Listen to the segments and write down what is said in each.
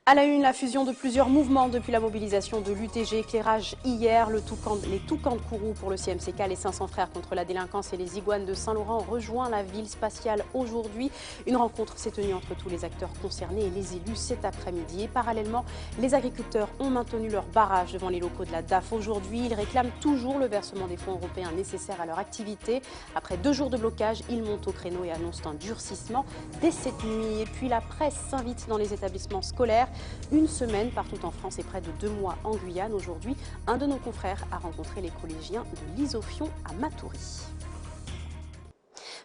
À la une, la fusion de plusieurs mouvements depuis la mobilisation de l'UTG Éclairage hier. Les Toucans de Kourou pour le CMCK, les 500 frères contre la délinquance et les Iguanes de Saint-Laurent ont rejoint la ville spatiale aujourd'hui. Une rencontre s'est tenue entre tous les acteurs concernés et les élus cet après-midi. Et parallèlement, les agriculteurs ont maintenu leur barrage devant les locaux de la DAF aujourd'hui. Ils réclament toujours le versement des fonds européens nécessaires à leur activité. Après 2 jours de blocage, ils montent au créneau et annoncent un durcissement dès cette nuit. Et puis la presse s'invite dans les établissements scolaires. Une semaine partout en France et près de 2 mois en Guyane. Aujourd'hui, un de nos confrères a rencontré les collégiens de l'Isofion à Matoury.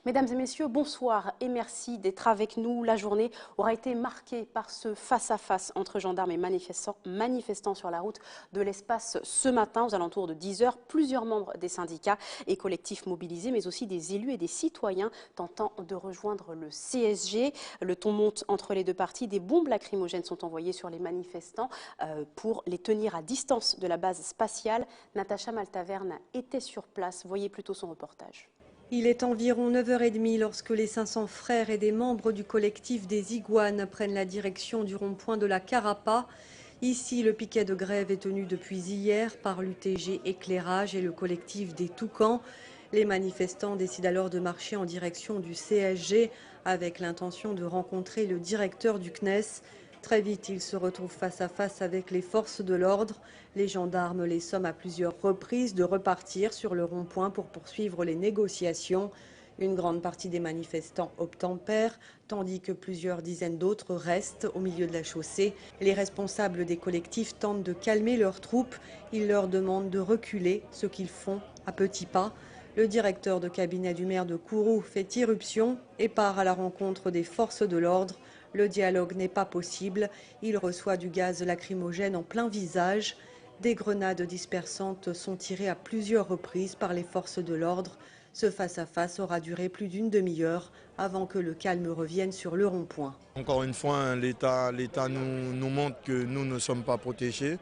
Mesdames et messieurs, bonsoir et merci d'être avec nous. La journée aura été marquée par ce face-à-face entre gendarmes et manifestants sur la route de l'Espace ce matin aux alentours de 10 h. Plusieurs membres des syndicats et collectifs mobilisés, mais aussi des élus et des citoyens tentant de rejoindre le CSG. Le ton monte entre les deux parties. Des bombes lacrymogènes sont envoyées sur les manifestants pour les tenir à distance de la base spatiale. Natacha Maltaverne était sur place. Voyez plutôt son reportage. Il est environ 9h30 lorsque les 500 frères et des membres du collectif des Iguanes prennent la direction du rond-point de la Carapa. Ici, le piquet de grève est tenu depuis hier par l'UTG Éclairage et le collectif des Toucans. Les manifestants décident alors de marcher en direction du CSG avec l'intention de rencontrer le directeur du CNES. Très vite, ils se retrouvent face à face avec les forces de l'ordre. Les gendarmes les somment à plusieurs reprises de repartir sur le rond-point pour poursuivre les négociations. Une grande partie des manifestants obtempèrent, tandis que plusieurs dizaines d'autres restent au milieu de la chaussée. Les responsables des collectifs tentent de calmer leurs troupes. Ils leur demandent de reculer, ce qu'ils font à petits pas. Le directeur de cabinet du maire de Kourou fait irruption et part à la rencontre des forces de l'ordre. Le dialogue n'est pas possible. Il reçoit du gaz lacrymogène en plein visage. Des grenades dispersantes sont tirées à plusieurs reprises par les forces de l'ordre. Ce face-à-face aura duré plus d'une demi-heure avant que le calme revienne sur le rond-point. Encore une fois, l'État nous montre que nous ne sommes pas protégés.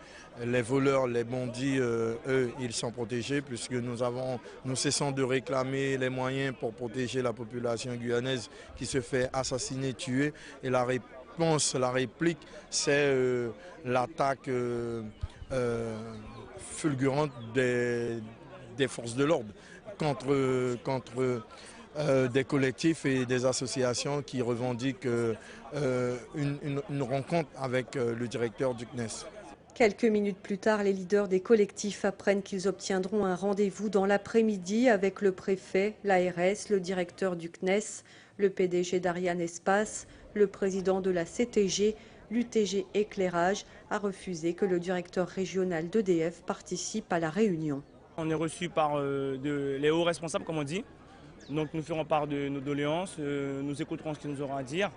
Les voleurs, les bandits, eux, ils sont protégés puisque nous cessons de réclamer les moyens pour protéger la population guyanaise qui se fait assassiner, tuer. Et la réponse, la réplique, c'est l'attaque fulgurante des forces de l'ordre contre des collectifs et des associations qui revendiquent une rencontre avec le directeur du CNES. Quelques minutes plus tard, les leaders des collectifs apprennent qu'ils obtiendront un rendez-vous dans l'après-midi avec le préfet, l'ARS, le directeur du CNES, le PDG d'Ariane Espace, le président de la CTG. L'UTG Éclairage a refusé que le directeur régional d'EDF participe à la réunion. On est reçu par les hauts responsables, comme on dit. Donc nous ferons part de nos doléances, nous écouterons ce qu'ils nous auront à dire.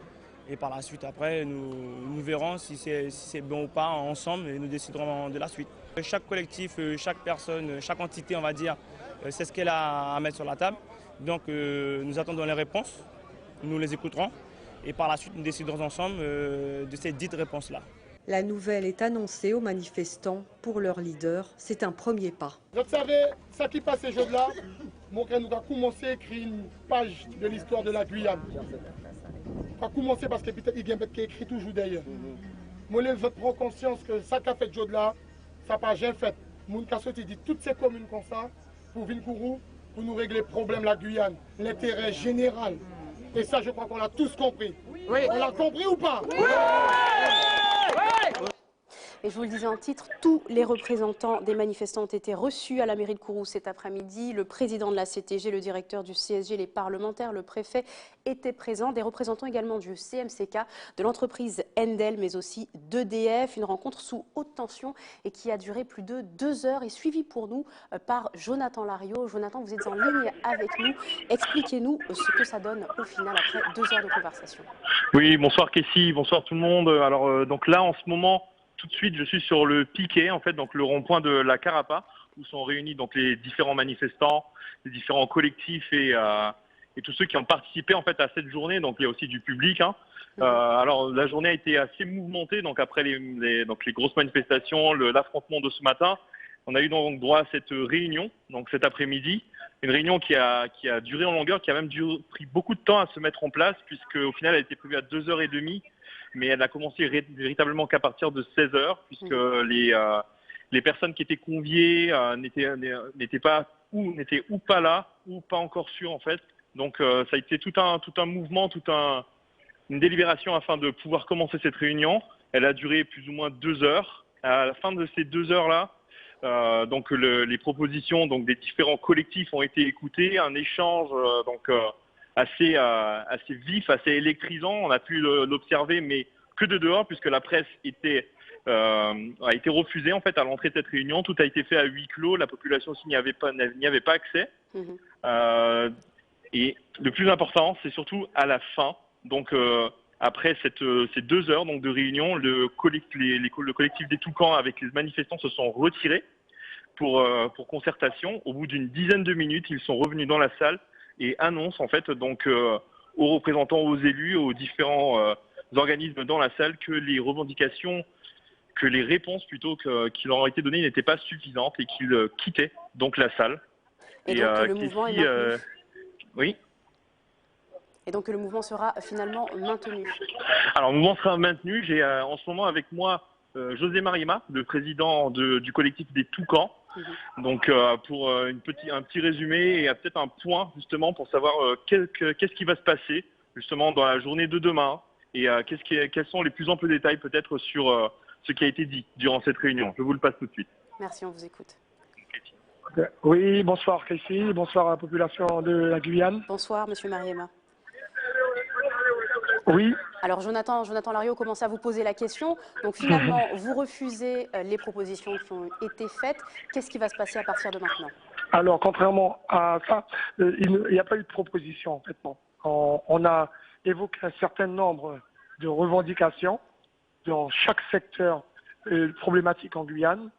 Et par la suite, après, nous verrons si c'est bon ou pas ensemble et nous déciderons de la suite. Chaque collectif, chaque personne, chaque entité, on va dire, c'est ce qu'elle a à mettre sur la table. Donc nous attendons les réponses, nous les écouterons. Et par la suite, nous déciderons ensemble de ces dites réponses-là. La nouvelle est annoncée aux manifestants. Pour leur leader, c'est un premier pas. Vous savez, ça qui passe ces jours-là, nous avons commencé à écrire une page de l'histoire de la Guyane. On a commencé parce que peut-être il y a qui écrit toujours d'ailleurs. Moi, je prends conscience que ça qu'a fait ce jour-là, ça n'a pas jamais fait. Mon cas dit toutes ces communes comme ça, pour venir Kourou, pour nous régler le problème de la Guyane, l'intérêt général. Et ça, je crois qu'on l'a tous compris. Oui. On l'a compris ou pas? Oui. Et je vous le disais en titre, tous les représentants des manifestants ont été reçus à la mairie de Kourou cet après-midi. Le président de la CTG, le directeur du CSG, les parlementaires, le préfet étaient présents. Des représentants également du CMCK, de l'entreprise Endel, mais aussi d'EDF. Une rencontre sous haute tension et qui a duré plus de 2 heures et suivie pour nous par Jonathan Lariot. Jonathan, vous êtes en ligne avec nous. Expliquez-nous ce que ça donne au final après 2 heures de conversation. Oui, bonsoir Kessie, bonsoir tout le monde. Alors donc là en ce moment, tout de suite, je suis sur le piquet, en fait, donc le rond-point de la Carapa, où sont réunis donc les différents manifestants, les différents collectifs et tous ceux qui ont participé en fait à cette journée. Donc il y a aussi du public. Alors la journée a été assez mouvementée. Donc après les grosses manifestations, l'affrontement de ce matin, on a eu donc droit à cette réunion, donc cet après-midi, une réunion qui a duré en longueur, qui a même pris beaucoup de temps à se mettre en place, puisque au final elle était prévue à 2h30, mais elle n'a commencé véritablement qu'à partir de 16h, puisque les personnes qui étaient conviées n'étaient ou pas là, ou pas encore sûres en fait. Donc ça a été tout un mouvement, une délibération afin de pouvoir commencer cette réunion. Elle a duré plus ou moins 2 heures. À la fin de ces 2 heures-là, donc les propositions donc des différents collectifs ont été écoutées, un échange assez vif, assez électrisant. On a pu l'observer, mais que de dehors, puisque la presse a été refusée en fait à l'entrée de cette réunion. Tout a été fait à huis clos. La population aussi n'y avait pas accès. Et le plus important, c'est surtout à la fin. Donc après ces 2 heures donc de réunion, le collectif des Toucans avec les manifestants se sont retirés pour concertation. Au bout d'une dizaine de minutes, ils sont revenus dans la salle et annoncent en fait donc aux représentants, aux élus, aux différents organismes dans la salle que les revendications, que les réponses plutôt qui leur ont été données n'étaient pas suffisantes et qu'ils quittaient donc la salle. Et donc le mouvement est maintenu. Oui. Et donc le mouvement sera finalement maintenu. Alors le mouvement sera maintenu. J'ai en ce moment avec moi José Mariema, le président du collectif des Toucans. Donc pour un petit résumé et peut-être un point justement pour savoir qu'est-ce qui va se passer justement dans la journée de demain et quels sont les plus amples détails peut-être sur ce qui a été dit durant cette réunion. Je vous le passe tout de suite. Merci, on vous écoute. Oui, bonsoir Casey, bonsoir à la population de la Guyane. Bonsoir Monsieur Mariema. Oui. Alors Jonathan Larios commence à vous poser la question. Donc finalement, vous refusez les propositions qui ont été faites. Qu'est-ce qui va se passer à partir de maintenant? Alors contrairement à ça, il n'y a pas eu de proposition en fait. On a évoqué un certain nombre de revendications dans chaque secteur problématique en Guyane.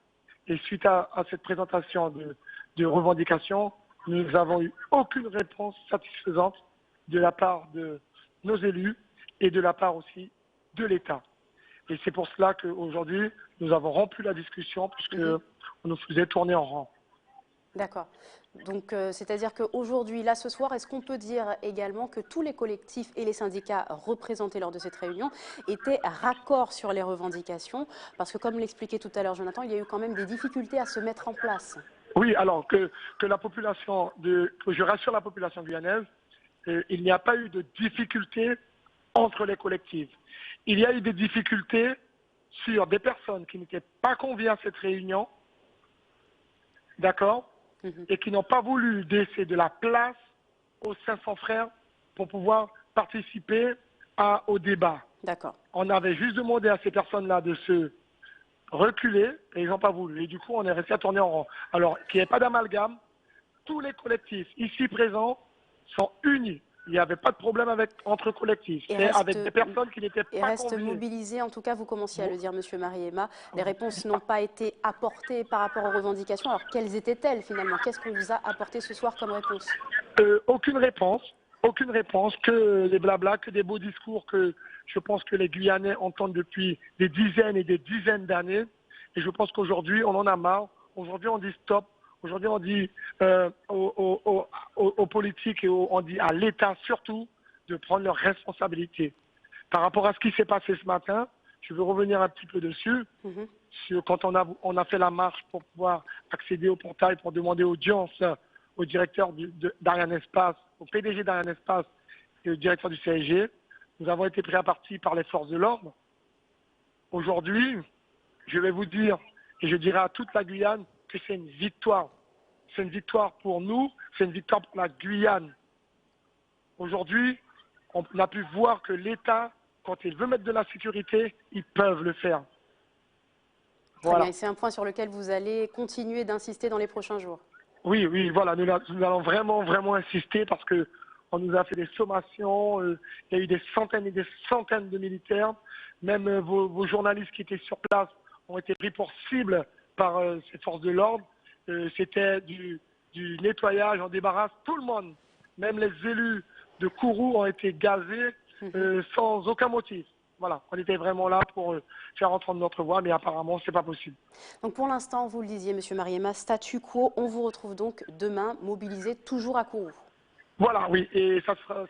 Et suite à cette présentation de revendications, nous n'avons eu aucune réponse satisfaisante de la part de nos élus et de la part aussi de l'État. Et c'est pour cela qu'aujourd'hui, nous avons rompu la discussion puisqu'on nous faisait tourner en rang. D'accord. Donc, c'est-à-dire qu'aujourd'hui, là, ce soir, est-ce qu'on peut dire également que tous les collectifs et les syndicats représentés lors de cette réunion étaient raccords sur les revendications? Parce que, comme l'expliquait tout à l'heure Jonathan, il y a eu quand même des difficultés à se mettre en place. Oui, alors que la population, que je rassure la population guyanaise, il n'y a pas eu de difficultés entre les collectifs. Il y a eu des difficultés sur des personnes qui n'étaient pas conviées à cette réunion, d'accord, et qui n'ont pas voulu laisser de la place aux 500 frères pour pouvoir participer au débat. D'accord. On avait juste demandé à ces personnes-là de se reculer et ils n'ont pas voulu. Et du coup, on est resté à tourner en rond. Alors, qu'il n'y ait pas d'amalgame, tous les collectifs ici présents sont unis. Il n'y avait pas de problème entre collectifs. C'est avec des personnes qui n'étaient pas conviées. Et restent mobilisés, en tout cas, vous commenciez à le dire, Monsieur Mariema. Les réponses n'ont pas été apportées par rapport aux revendications. Alors, quelles étaient-elles finalement? Qu'est-ce qu'on vous a apporté ce soir comme réponse? Aucune réponse. Aucune réponse, que des blablas, que des beaux discours que je pense que les Guyanais entendent depuis des dizaines et des dizaines d'années. Et je pense qu'aujourd'hui, on en a marre. Aujourd'hui, on dit stop. Aujourd'hui, on dit aux politiques et on dit à l'État surtout de prendre leurs responsabilités. Par rapport à ce qui s'est passé ce matin, je veux revenir un petit peu dessus. Quand on a fait la marche pour pouvoir accéder au portail pour demander audience au directeur d'Ariane Espace, au PDG d'Ariane Espace et au directeur du CSG, nous avons été pris à partie par les forces de l'ordre. Aujourd'hui, je vais vous dire, et je dirai à toute la Guyane, que c'est une victoire. C'est une victoire pour nous, c'est une victoire pour la Guyane. Aujourd'hui, on a pu voir que l'État, quand il veut mettre de la sécurité, ils peuvent le faire. Voilà. Et c'est un point sur lequel vous allez continuer d'insister dans les prochains jours. Oui, voilà, nous allons vraiment insister parce qu'on nous a fait des sommations, il y a eu des centaines et des centaines de militaires, même vos journalistes qui étaient sur place ont été pris pour cible par ces forces de l'ordre. C'était du nettoyage, on débarrasse tout le monde. Même les élus de Kourou ont été gazés sans aucun motif. voilà, on était vraiment là pour faire entendre notre voix, mais apparemment, c'est pas possible. Donc pour l'instant, vous le disiez, Monsieur Mariema, statu quo. On vous retrouve donc demain mobilisé toujours à Kourou. Voilà, oui, et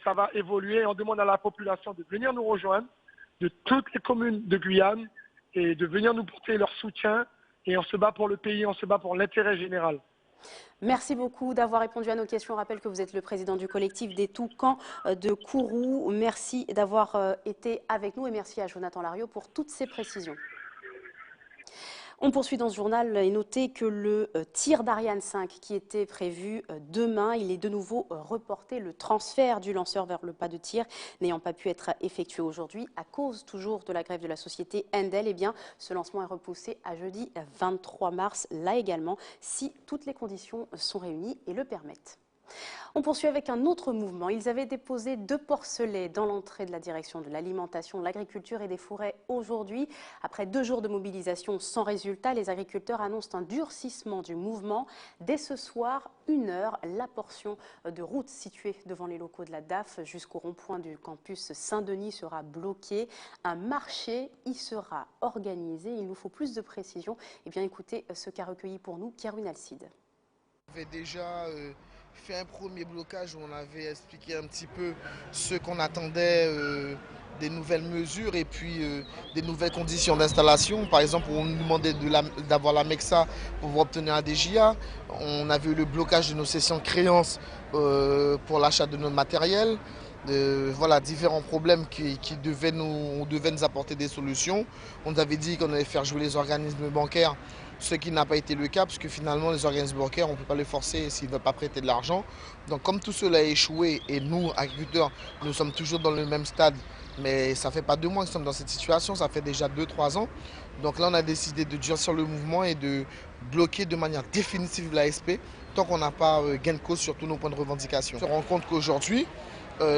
ça va évoluer. On demande à la population de venir nous rejoindre, de toutes les communes de Guyane, et de venir nous porter leur soutien. Et on se bat pour le pays, on se bat pour l'intérêt général. Merci beaucoup d'avoir répondu à nos questions. Je rappelle que vous êtes le président du collectif des Toucans de Kourou. Merci d'avoir été avec nous et merci à Jonathan Lariot pour toutes ces précisions. On poursuit dans ce journal et notez que le tir d'Ariane 5 qui était prévu demain, il est de nouveau reporté. Le transfert du lanceur vers le pas de tir n'ayant pas pu être effectué aujourd'hui à cause toujours de la grève de la société Endel, eh bien, ce lancement est repoussé à jeudi 23 mars, là également, si toutes les conditions sont réunies et le permettent. On poursuit avec un autre mouvement. Ils avaient déposé 2 porcelets dans l'entrée de la direction de l'alimentation, de l'agriculture et des forêts aujourd'hui. Après 2 jours de mobilisation sans résultat, les agriculteurs annoncent un durcissement du mouvement. Dès ce soir, 1h, la portion de route située devant les locaux de la DAF jusqu'au rond-point du campus Saint-Denis sera bloquée. Un marché y sera organisé. Il nous faut plus de précisions. Eh bien, écoutez ce qu'a recueilli pour nous Kerwin Alcide. On avait déjà fait un premier blocage où on avait expliqué un petit peu ce qu'on attendait des nouvelles mesures et puis des nouvelles conditions d'installation. Par exemple, on nous demandait d'avoir la MEXA pour obtenir un DJA. On avait eu le blocage de nos sessions de créances pour l'achat de notre matériel. Voilà, différents problèmes on devait nous apporter des solutions. On nous avait dit qu'on allait faire jouer les organismes bancaires, ce qui n'a pas été le cas, parce que finalement les organismes bancaires, on ne peut pas les forcer s'ils ne veulent pas prêter de l'argent. Donc comme tout cela a échoué, et nous, agriculteurs, nous sommes toujours dans le même stade, mais ça ne fait pas 2 mois que nous sommes dans cette situation, ça fait déjà 2-3 ans. Donc là, on a décidé de durcir le mouvement et de bloquer de manière définitive l'ASP, tant qu'on n'a pas gain de cause sur tous nos points de revendication. On se rend compte qu'aujourd'hui,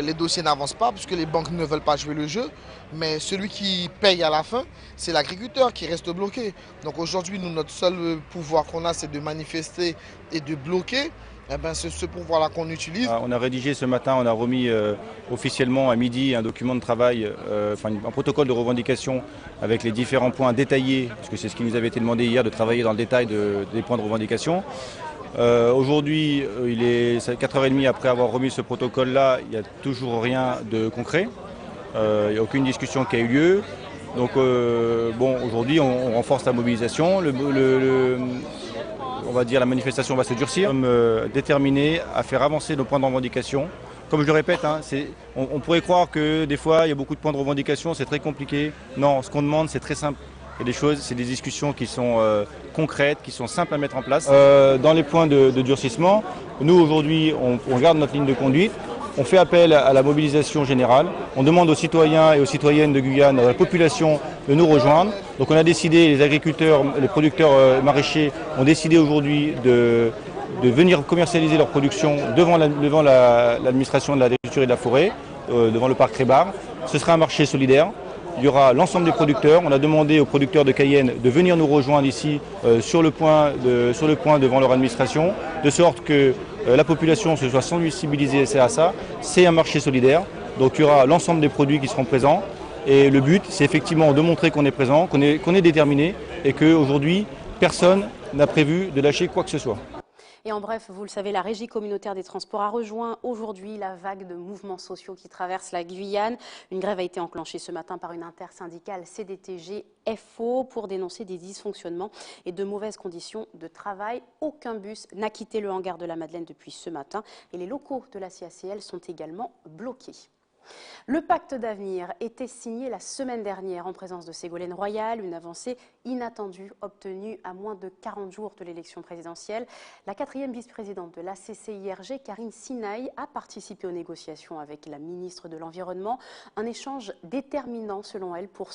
les dossiers n'avancent pas puisque les banques ne veulent pas jouer le jeu, mais celui qui paye à la fin, c'est l'agriculteur qui reste bloqué. Donc aujourd'hui, nous, notre seul pouvoir qu'on a, c'est de manifester et de bloquer. Eh ben, c'est ce pouvoir-là qu'on utilise. On a rédigé ce matin, on a remis officiellement à midi un document de travail, un protocole de revendication avec les différents points détaillés, parce que c'est ce qui nous avait été demandé hier, de travailler dans le détail des points de revendication. Aujourd'hui, il est 4h30 après avoir remis ce protocole-là, il n'y a toujours rien de concret. Il n'y a aucune discussion qui a eu lieu. Donc aujourd'hui, on renforce la mobilisation. On va dire la manifestation va se durcir. Nous sommes déterminés à faire avancer nos points de revendication. Comme je le répète, on pourrait croire que des fois, il y a beaucoup de points de revendication, c'est très compliqué. Non, ce qu'on demande, c'est très simple. Il y a des choses, c'est des discussions qui sont concrètes, qui sont simples à mettre en place. Dans les points de durcissement, nous aujourd'hui, on garde notre ligne de conduite. On fait appel à la mobilisation générale. On demande aux citoyens et aux citoyennes de Guyane, à la population, de nous rejoindre. Donc on a décidé, les agriculteurs, les producteurs maraîchers ont décidé aujourd'hui de venir commercialiser leur production devant l'administration de l'agriculture et de la forêt, devant le parc Crébar. Ce sera un marché solidaire. Il y aura l'ensemble des producteurs. On a demandé aux producteurs de Cayenne de venir nous rejoindre ici sur le point devant leur administration, de sorte que la population se soit sensibilisée à ça. C'est un marché solidaire, donc il y aura l'ensemble des produits qui seront présents. Et le but, c'est effectivement de montrer qu'on est présent, qu'on est déterminé et qu'aujourd'hui, personne n'a prévu de lâcher quoi que ce soit. Et en bref, vous le savez, la Régie communautaire des transports a rejoint aujourd'hui la vague de mouvements sociaux qui traverse la Guyane. Une grève a été enclenchée ce matin par une intersyndicale CDTG-FO pour dénoncer des dysfonctionnements et de mauvaises conditions de travail. Aucun bus n'a quitté le hangar de la Madeleine depuis ce matin et les locaux de la CACL sont également bloqués. Le pacte d'avenir était signé la semaine dernière en présence de Ségolène Royal, une avancée inattendue obtenue à moins de 40 jours de l'élection présidentielle. La 4e vice-présidente de l'ACCIRG, Karine Sinaï, a participé aux négociations avec la ministre de l'Environnement. Un échange déterminant selon elle pour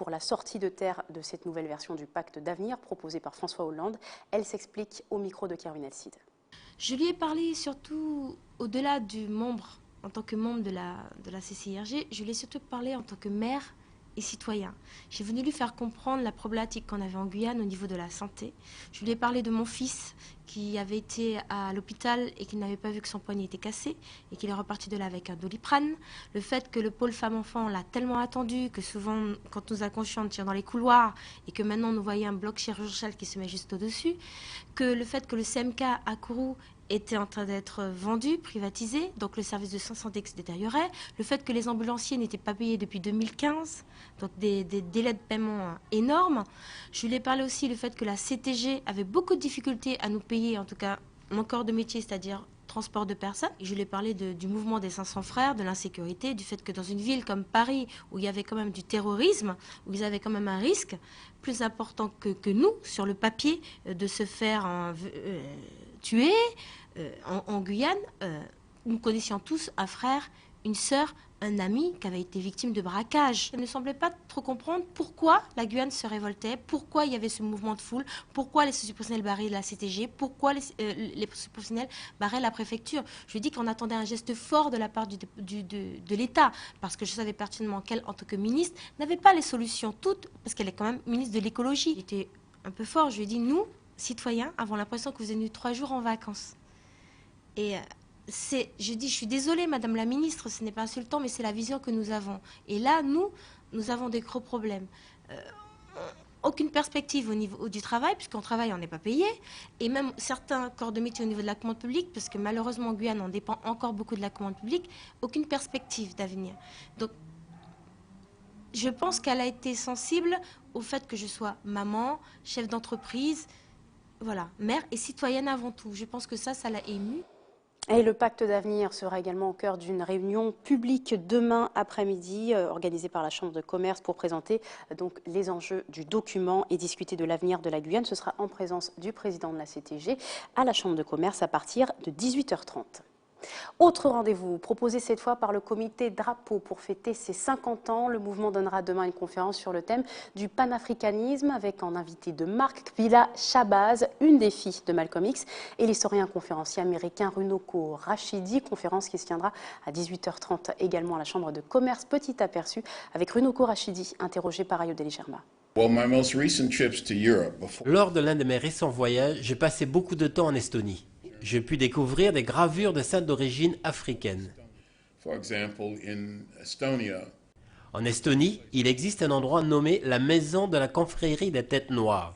la sortie de terre de cette nouvelle version du pacte d'avenir proposée par François Hollande. Elle s'explique au micro de Kerwin Alcide. Je lui ai parlé surtout au-delà du membre. En tant que membre de la CCIRG, je lui ai surtout parlé en tant que mère et citoyen. J'ai venu lui faire comprendre la problématique qu'on avait en Guyane au niveau de la santé. Je lui ai parlé de mon fils qui avait été à l'hôpital et qui n'avait pas vu que son poignet était cassé et qu'il est reparti de là avec un Doliprane. Le fait que le pôle femmes-enfants l'a tellement attendu que souvent, quand nous accouchons, on tire dans les couloirs et que maintenant, nous voyons un bloc chirurgical qui se met juste au-dessus. Que le fait que le CMK à Kourou était en train d'être vendu, privatisé, donc le service de santé se détériorait. Le fait que les ambulanciers n'étaient pas payés depuis 2015, donc des délais de paiement énormes. Je lui ai parlé aussi du fait que la CTG avait beaucoup de difficultés à nous payer, en tout cas mon corps de métier, c'est-à-dire transport de personnes. Et je lui ai parlé du mouvement des 500 frères, de l'insécurité, du fait que dans une ville comme Paris, où il y avait quand même du terrorisme, où ils avaient quand même un risque plus important que nous, sur le papier, de se faire tuer, en Guyane, nous connaissions tous un frère, une sœur, un ami qui avait été victime de braquage. Il ne semblait pas trop comprendre pourquoi la Guyane se révoltait, pourquoi il y avait ce mouvement de foule, pourquoi les socioprofessionnels barraient la CTG, pourquoi les socioprofessionnels barraient la préfecture. Je lui ai dit qu'on attendait un geste fort de la part de l'État, parce que je savais pertinemment qu'elle, en tant que ministre, n'avait pas les solutions toutes, parce qu'elle est quand même ministre de l'écologie. Il était un peu fort. Je lui ai dit, nous, citoyens, avons l'impression que vous êtes venus 3 jours en vacances. Et je dis, je suis désolée, Madame la Ministre, ce n'est pas insultant, mais c'est la vision que nous avons. Et là, nous avons des gros problèmes. Aucune perspective au niveau du travail, puisqu'on travaille, on n'est pas payé. Et même certains corps de métier au niveau de la commande publique, parce que malheureusement, en Guyane, on dépend encore beaucoup de la commande publique, aucune perspective d'avenir. Donc, je pense qu'elle a été sensible au fait que je sois maman, chef d'entreprise, voilà, mère et citoyenne avant tout. Je pense que ça l'a émue. Et le pacte d'avenir sera également au cœur d'une réunion publique demain après-midi organisée par la Chambre de commerce pour présenter donc les enjeux du document et discuter de l'avenir de la Guyane. Ce sera en présence du président de la CTG à la Chambre de commerce à partir de 18h30. Autre rendez-vous proposé cette fois par le comité Drapeau pour fêter ses 50 ans. Le mouvement donnera demain une conférence sur le thème du panafricanisme avec en invité de Marc Kvila Shabazz, une des filles de Malcolm X, et l'historien conférencier américain Runoko Rashidi. Conférence qui se tiendra à 18h30 également à la Chambre de commerce. Petit aperçu avec Runoko Rashidi, interrogé par Ayodele Sharma. Lors de l'un de mes récents voyages, j'ai passé beaucoup de temps en Estonie. J'ai pu découvrir des gravures de saints d'origine africaine. En Estonie, il existe un endroit nommé la Maison de la Confrérie des Têtes Noires.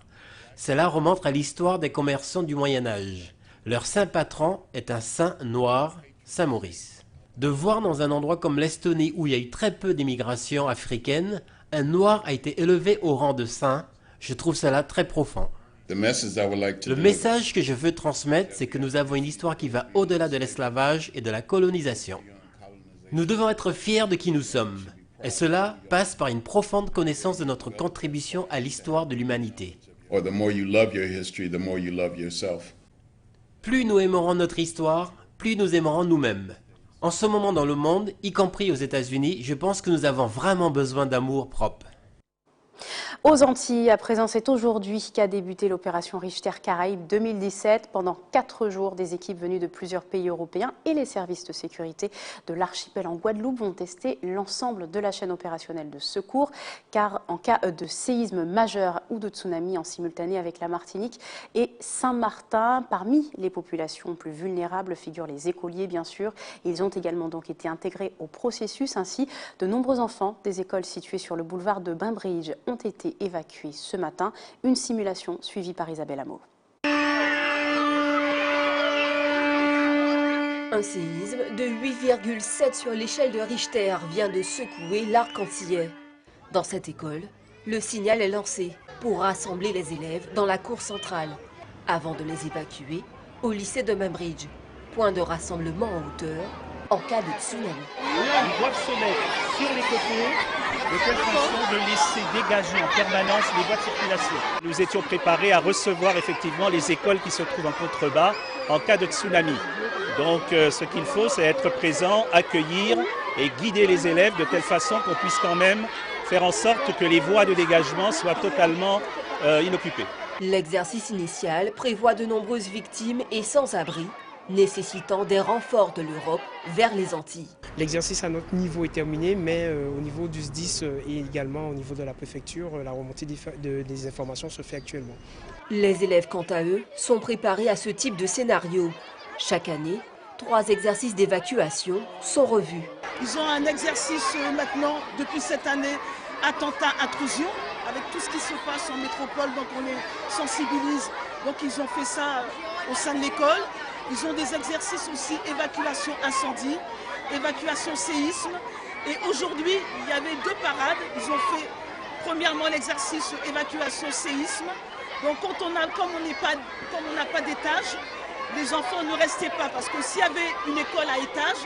Cela remonte à l'histoire des commerçants du Moyen-Âge. Leur saint patron est un saint noir, Saint Maurice. De voir dans un endroit comme l'Estonie où il y a eu très peu d'immigration africaine, un noir a été élevé au rang de saint, je trouve cela très profond. Le message que je veux transmettre, c'est que nous avons une histoire qui va au-delà de l'esclavage et de la colonisation. Nous devons être fiers de qui nous sommes. Et cela passe par une profonde connaissance de notre contribution à l'histoire de l'humanité. Plus nous aimerons notre histoire, plus nous aimerons nous-mêmes. En ce moment dans le monde, y compris aux États-Unis, je pense que nous avons vraiment besoin d'amour propre. Aux Antilles, à présent, c'est aujourd'hui qu'a débuté l'opération Richter Caraïbes 2017. Pendant 4 jours, des équipes venues de plusieurs pays européens et les services de sécurité de l'archipel en Guadeloupe vont tester l'ensemble de la chaîne opérationnelle de secours. Car en cas de séisme majeur ou de tsunami en simultané avec la Martinique et Saint-Martin, parmi les populations plus vulnérables figurent les écoliers, bien sûr. Ils ont également donc été intégrés au processus. Ainsi, de nombreux enfants des écoles situées sur le boulevard de Bainbridge ont été évacués ce matin. Une simulation suivie par Isabelle Hameau. Un séisme de 8,7 sur l'échelle de Richter vient de secouer l'arc antillais. Dans cette école, le signal est lancé pour rassembler les élèves dans la cour centrale, avant de les évacuer au lycée de Bainbridge, point de rassemblement en hauteur en cas de tsunami. Ils doivent se mettre sur les côtés de telle façon de laisser dégager en permanence les voies de circulation. Nous étions préparés à recevoir effectivement les écoles qui se trouvent en contrebas en cas de tsunami. Donc ce qu'il faut, c'est être présent, accueillir et guider les élèves de telle façon qu'on puisse quand même faire en sorte que les voies de dégagement soient totalement inoccupées. L'exercice initial prévoit de nombreuses victimes et sans-abri nécessitant des renforts de l'Europe vers les Antilles. L'exercice à notre niveau est terminé, mais au niveau du SDIS et également au niveau de la préfecture, la remontée des informations se fait actuellement. Les élèves, quant à eux, sont préparés à ce type de scénario. Chaque année, 3 exercices d'évacuation sont revus. Ils ont un exercice maintenant, depuis cette année, attentat-intrusion, avec tout ce qui se passe en métropole, donc on les sensibilise. Donc ils ont fait ça au sein de l'école. Ils ont des exercices aussi évacuation incendie, évacuation séisme. Et aujourd'hui, il y avait 2 parades. Ils ont fait premièrement l'exercice évacuation séisme. Donc comme on n'a pas d'étage, les enfants ne restaient pas. Parce que s'il y avait une école à étage,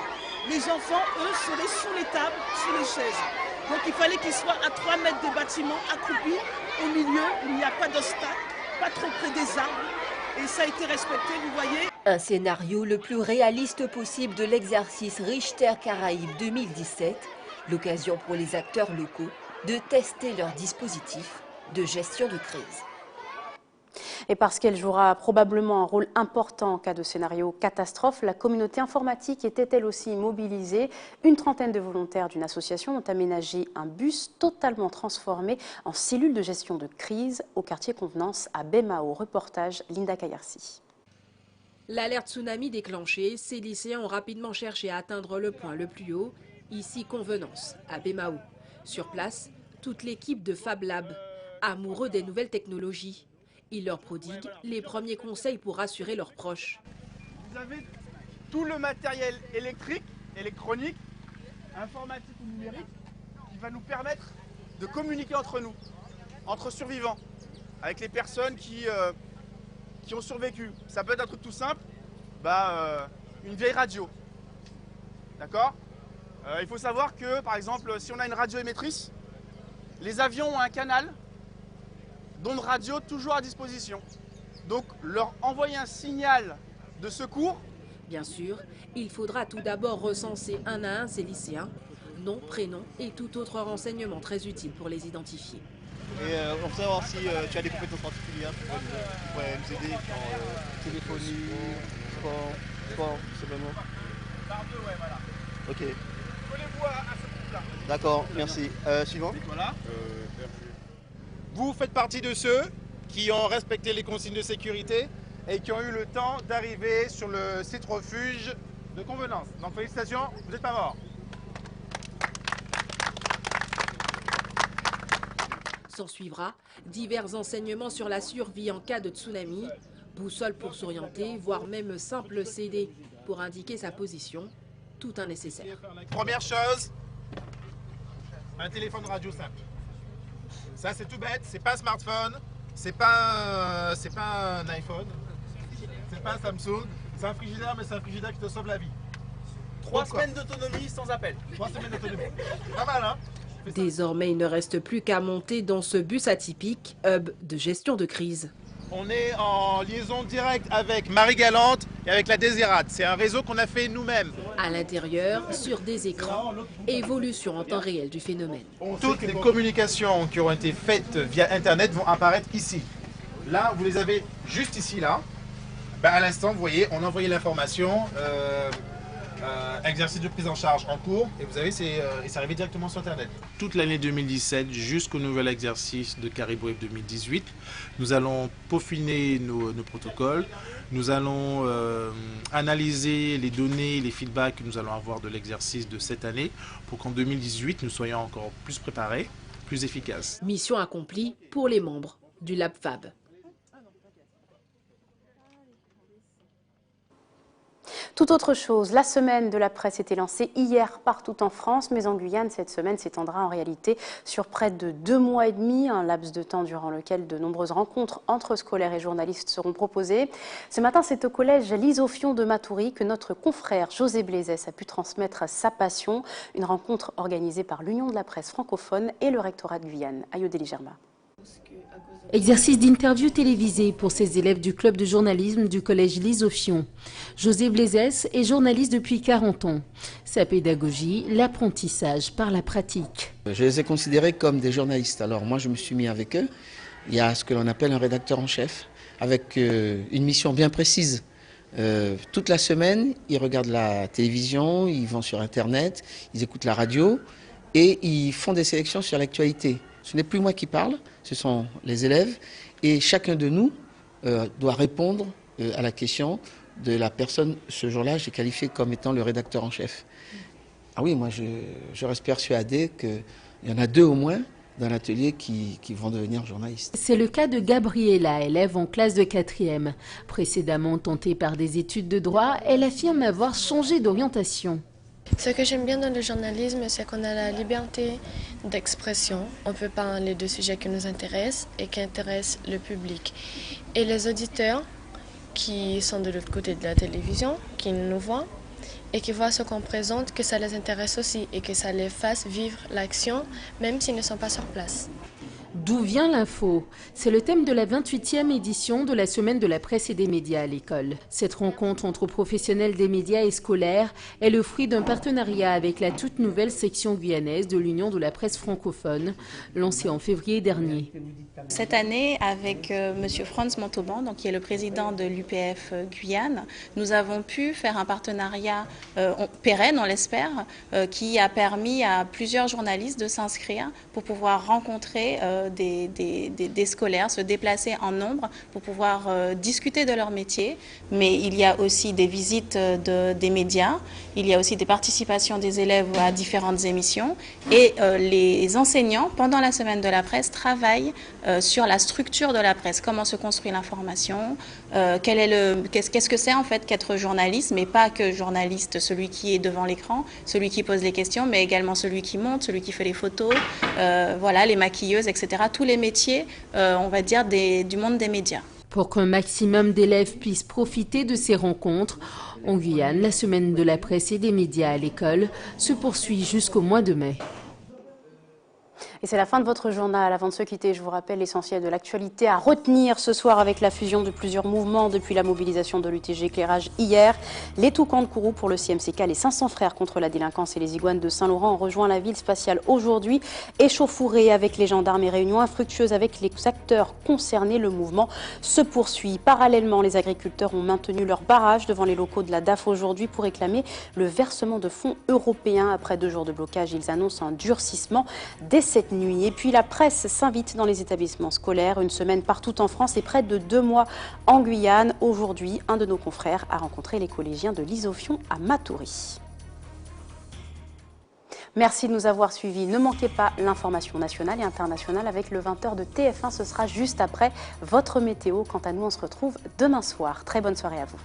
les enfants, eux, seraient sous les tables, sous les chaises. Donc il fallait qu'ils soient à 3 mètres des bâtiments, accroupis au milieu, où il n'y a pas d'obstacle, pas trop près des arbres. Et ça a été respecté, vous voyez. Un scénario le plus réaliste possible de l'exercice Richter Caraïbes 2017, l'occasion pour les acteurs locaux de tester leur dispositif de gestion de crise. Et parce qu'elle jouera probablement un rôle important en cas de scénario catastrophe, la communauté informatique était elle aussi mobilisée. Une trentaine de volontaires d'une association ont aménagé un bus totalement transformé en cellule de gestion de crise au quartier Convenance à Baie-Mahault. Reportage Linda Kayarsi. L'alerte tsunami déclenchée, ces lycéens ont rapidement cherché à atteindre le point le plus haut, ici Convenance, à Baie-Mahault. Sur place, toute l'équipe de Fab Lab, amoureux des nouvelles technologies. Ils leur prodiguent les premiers conseils pour rassurer leurs proches. Vous avez tout le matériel électrique, électronique, informatique ou numérique qui va nous permettre de communiquer entre nous, entre survivants, avec les personnes qui ont survécu. Ça peut être un truc tout simple, une vieille radio. D'accord ? Il faut savoir que, par exemple, si on a une radio émettrice, les avions ont un canal d'ondes radio toujours à disposition. Donc leur envoyer un signal de secours. Bien sûr, il faudra tout d'abord recenser un à un ces lycéens, nom, prénom et tout autre renseignement très utile pour les identifier. Et on veut savoir si tu as des compétences particulières qui pourraient nous aider en téléphonie, sport, c'est vraiment. Par deux, ouais, voilà. Ok. Collez-vous à ce groupe-là. D'accord, merci. Suivant. Voilà. Vous faites partie de ceux qui ont respecté les consignes de sécurité et qui ont eu le temps d'arriver sur le site refuge de Convenance. Donc félicitations, vous n'êtes pas morts. S'en suivra divers enseignements sur la survie en cas de tsunami, boussole pour s'orienter, voire même simple CD pour indiquer sa position, tout un nécessaire. Première chose, un téléphone radio simple. Ça c'est tout bête, c'est pas un smartphone, c'est pas un iPhone, c'est pas un Samsung, c'est un frigidaire, mais c'est un frigidaire qui te sauve la vie. 3 semaines d'autonomie sans appel. 3 semaines d'autonomie. Pas mal, hein? Désormais, il ne reste plus qu'à monter dans ce bus atypique, hub de gestion de crise. On est en liaison directe avec Marie-Galante et avec la Désirade. C'est un réseau qu'on a fait nous-mêmes. À l'intérieur, sur des écrans, évolution en temps réel du phénomène. Toutes les communications qui ont été faites via Internet vont apparaître ici. Là, vous les avez juste ici, là. À l'instant, vous voyez, on a envoyé l'information, exercice de prise en charge en cours, et vous avez, c'est arrivé directement sur Internet. Toute l'année 2017 jusqu'au nouvel exercice de Caribou 2018, nous allons peaufiner nos protocoles, nous allons analyser les données, les feedbacks que nous allons avoir de l'exercice de cette année pour qu'en 2018, nous soyons encore plus préparés, plus efficaces. Mission accomplie pour les membres du Lab Fab. Tout autre chose, la semaine de la presse était lancée hier partout en France, mais en Guyane, cette semaine s'étendra en réalité sur près de 2 mois et demi, un laps de temps durant lequel de nombreuses rencontres entre scolaires et journalistes seront proposées. Ce matin, c'est au collège L'Isophion de Matoury que notre confrère José Blaisès a pu transmettre sa passion, une rencontre organisée par l'Union de la presse francophone et le rectorat de Guyane. Ayodélie Germain. Exercice d'interview télévisé pour ces élèves du club de journalisme du collège L'Isophion. José Blaisès est journaliste depuis 40 ans. Sa pédagogie, l'apprentissage par la pratique. Je les ai considérés comme des journalistes. Alors moi je me suis mis avec eux. Il y a ce que l'on appelle un rédacteur en chef, avec une mission bien précise toute la semaine, ils regardent la télévision, ils vont sur Internet, ils écoutent la radio et ils font des sélections sur l'actualité. Ce n'est plus moi qui parle, ce sont les élèves et chacun de nous doit répondre à la question de la personne. Ce jour-là, j'ai qualifié comme étant le rédacteur en chef. Ah oui, moi je reste persuadé qu'il y en a 2 au moins dans l'atelier qui vont devenir journalistes. C'est le cas de Gabriela, élève en classe de 4e. Précédemment tentée par des études de droit, elle affirme avoir changé d'orientation. Ce que j'aime bien dans le journalisme, c'est qu'on a la liberté d'expression. On peut parler de sujets qui nous intéressent et qui intéressent le public. Et les auditeurs qui sont de l'autre côté de la télévision, qui nous voient, et qui voient ce qu'on présente, que ça les intéresse aussi et que ça les fasse vivre l'action, même s'ils ne sont pas sur place. D'où vient l'info? C'est le thème de la 28e édition de la Semaine de la presse et des médias à l'école. Cette rencontre entre professionnels des médias et scolaires est le fruit d'un partenariat avec la toute nouvelle section guyanaise de l'Union de la presse francophone, lancée en février dernier. Cette année, avec M. Franz Montauban, qui est le président de l'UPF Guyane, nous avons pu faire un partenariat pérenne, on l'espère, qui a permis à plusieurs journalistes de s'inscrire pour pouvoir rencontrer des scolaires, se déplacer en nombre pour pouvoir discuter de leur métier. Mais il y a aussi des visites des médias, il y a aussi des participations des élèves à différentes émissions et les enseignants, pendant la semaine de la presse, travaillent sur la structure de la presse, comment se construit l'information, qu'est-ce que c'est en fait qu'être journaliste, mais pas que journaliste, celui qui est devant l'écran, celui qui pose les questions, mais également celui qui monte, celui qui fait les photos, voilà, les maquilleuses, etc. Tous les métiers, on va dire, du monde des médias. Pour qu'un maximum d'élèves puissent profiter de ces rencontres, en Guyane, la semaine de la presse et des médias à l'école se poursuit jusqu'au mois de mai. Et c'est la fin de votre journal. Avant de se quitter, je vous rappelle l'essentiel de l'actualité à retenir ce soir avec la fusion de plusieurs mouvements depuis la mobilisation de l'UTG Éclairage hier. Les Toucans de Kourou pour le CMCK, les 500 frères contre la délinquance et les Iguanes de Saint-Laurent ont rejoint la ville spatiale aujourd'hui. Échauffourée avec les gendarmes et réunion infructueuse avec les acteurs concernés, le mouvement se poursuit. Parallèlement, les agriculteurs ont maintenu leur barrage devant les locaux de la DAF aujourd'hui pour réclamer le versement de fonds européens. Après 2 jours de blocage, ils annoncent un durcissement dès cette nuit. Et puis la presse s'invite dans les établissements scolaires, une semaine partout en France et près de 2 mois en Guyane. Aujourd'hui, un de nos confrères a rencontré les collégiens de l'Isofion à Matoury. Merci de nous avoir suivis. Ne manquez pas l'information nationale et internationale avec le 20h de TF1. Ce sera juste après votre météo. Quant à nous, on se retrouve demain soir. Très bonne soirée à vous.